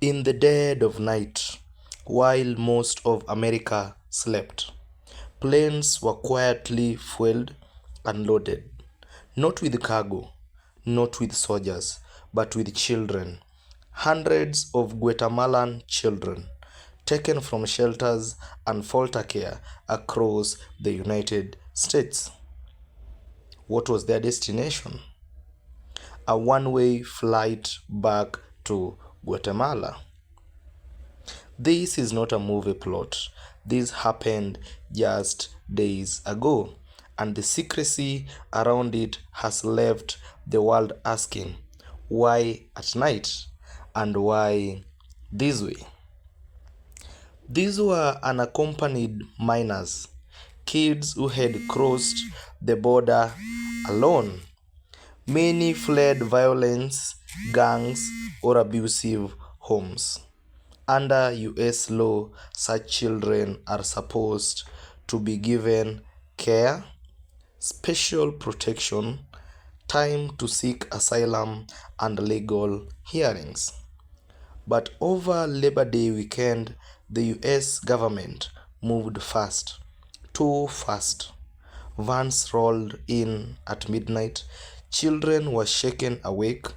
In the dead of night, while most of America slept, planes were quietly fueled and loaded, not with cargo, not with soldiers, but with children. Hundreds of Guatemalan children taken from shelters and foster care across the United States. What was their destination? A one-way flight back to Guatemala. This is not a movie plot. This happened just days ago, and the secrecy around it has left the world asking, why at night and why this way? These were unaccompanied minors, kids who had crossed the border alone. Many fled violence, gangs, or abusive homes. Under US law, such children are supposed to be given care, special protection, time to seek asylum, and legal hearings. But over Labor Day weekend, the US government moved fast, too fast. Vans rolled in at midnight. Children were shaken awake,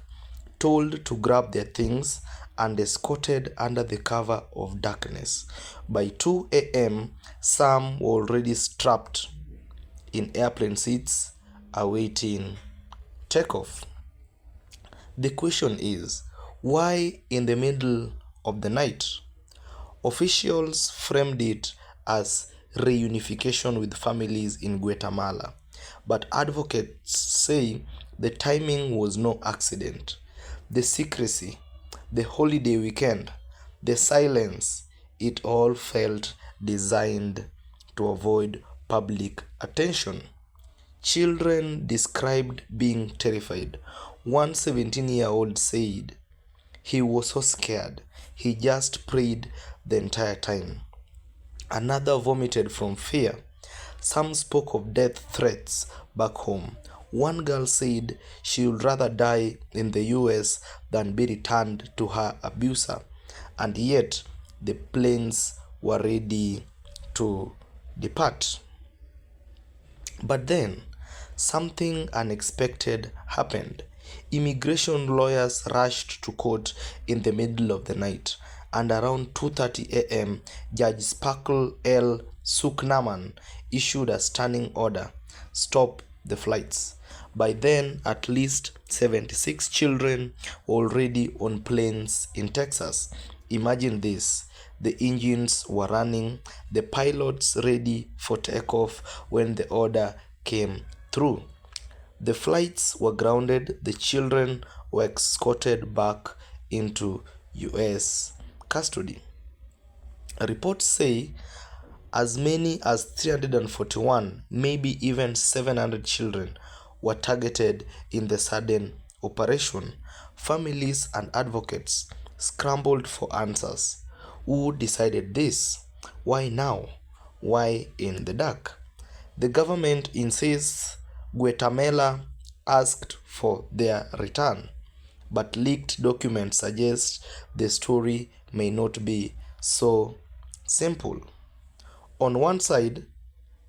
told to grab their things, and escorted under the cover of darkness. By 2 a.m., some were already strapped in airplane seats, awaiting takeoff. The question is, why in the middle of the night? Officials framed it as reunification with families in Guatemala, but advocates say the timing was no accident. The secrecy, the holiday weekend, the silence, it all felt designed to avoid public attention. Children described being terrified. One 17-year-old said he was so scared, he just prayed the entire time. Another vomited from fear. Some spoke of death threats back home. One girl said she would rather die in the US than be returned to her abuser, and yet the planes were ready to depart. But then, something unexpected happened. Immigration lawyers rushed to court in the middle of the night, and around 2:30 a.m., Judge Sparkle L. Suknaman issued a stunning order: stop the flights. By then, at least 76 children were already on planes in Texas. Imagine this. The engines were running, the pilots ready for takeoff when the order came through. The flights were grounded, the children were escorted back into US custody. Reports say as many as 341, maybe even 700 children were targeted in the sudden operation. Families and advocates scrambled for answers. Who decided this? Why now? Why in the dark? The government insists Guatemala asked for their return, but leaked documents suggest the story may not be so simple. On one side,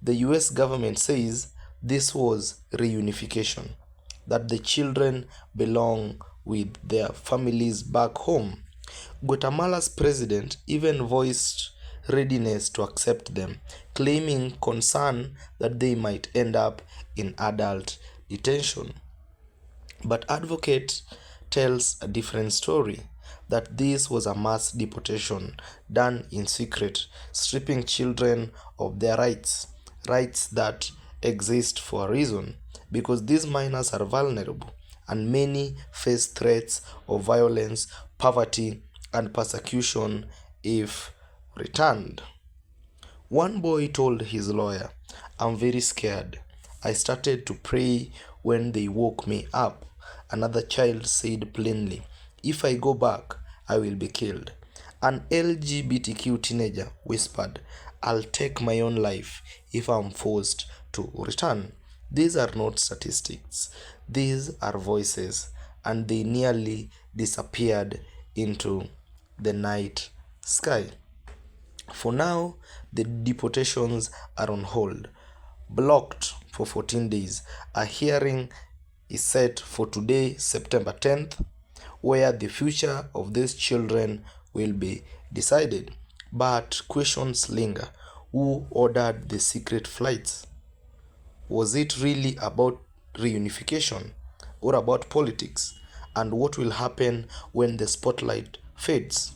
the US government says this was reunification, that the children belong with their families back home. Guatemala's president even voiced readiness to accept them, claiming concern that they might end up in adult detention. But advocate tells a different story, that this was a mass deportation done in secret, stripping children of their rights that exist for a reason, because these minors are vulnerable and many face threats of violence, poverty, and persecution if returned. One boy told his lawyer, "I'm very scared. I started to pray when they woke me up." Another child said plainly, "If I go back, I will be killed." An LGBTQ teenager whispered, "I'll take my own life if I'm forced to return." These are not statistics. These are voices, and they nearly disappeared into the night sky. For now, the deportations are on hold, blocked for 14 days. A hearing is set for today, September 10th, where the future of these children will be decided. But questions linger. Who ordered the secret flights? Was it really about reunification or about politics? And what will happen when the spotlight fades?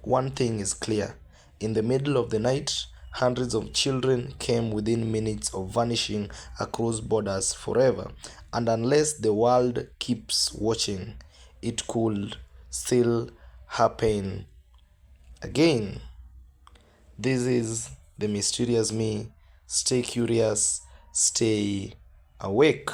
One thing is clear. In the middle of the night, hundreds of children came within minutes of vanishing across borders forever. And unless the world keeps watching, it could still happen again. This is the mysterious me. Stay curious, stay awake.